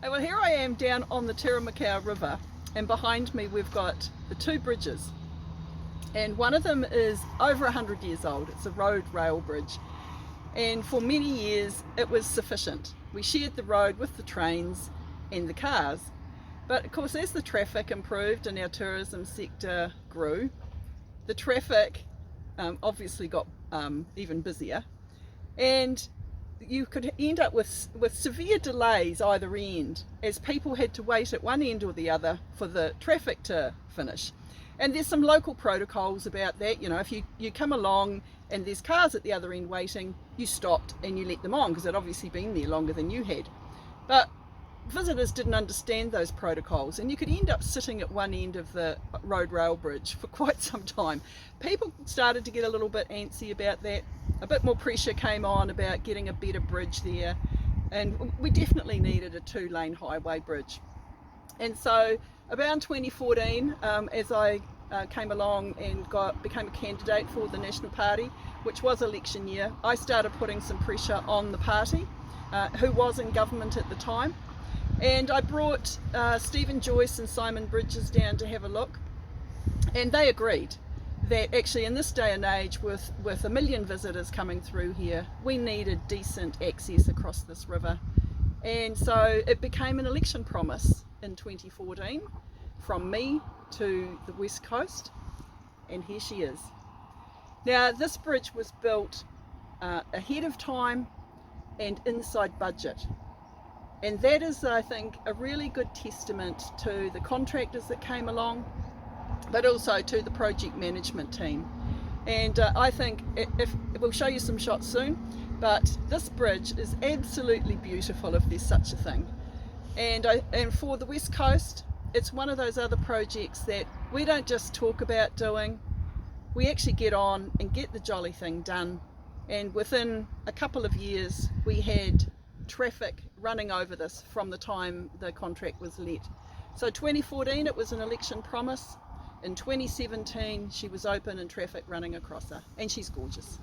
Well, here I am down on the Taramakau River, and behind me we've got the two bridges, and one of them is over 100 years old. It's a road rail bridge, and for many years it was sufficient. We shared the road with the trains and the cars, but of course as the traffic improved and our tourism sector grew, the traffic obviously got even busier, and you could end up with severe delays either end, as people had to wait at one end or the other for the traffic to finish. And there's some local protocols about that. You know, if you come along and there's cars at the other end waiting, you stopped and you let them on because they'd obviously been there longer than you had. But visitors didn't understand those protocols, and you could end up sitting at one end of the road rail bridge for quite some time. People started to get a little bit antsy about that. A bit more pressure came on about getting a better bridge there, and we definitely needed a two-lane highway bridge. And so about 2014, as I came along and became a candidate for the National Party, which was election year, I started putting some pressure on the party, who was in government at the time. And I brought Stephen Joyce and Simon Bridges down to have a look, and they agreed that actually in this day and age, with 1 million visitors coming through here, we needed decent access across this river. And so it became an election promise in 2014 from me to the West Coast, and here she is. Now, this bridge was built ahead of time and inside budget. And that is, I think, a really good testament to the contractors that came along, but also to the project management team. And I think, we'll show you some shots soon, but this bridge is absolutely beautiful if there's such a thing. And for the West Coast, it's one of those other projects that we don't just talk about doing, we actually get on and get the jolly thing done. And within a couple of years, we had traffic running over this from the time the contract was let. So 2014, it was an election promise. In 2017, she was open and traffic running across her, and she's gorgeous.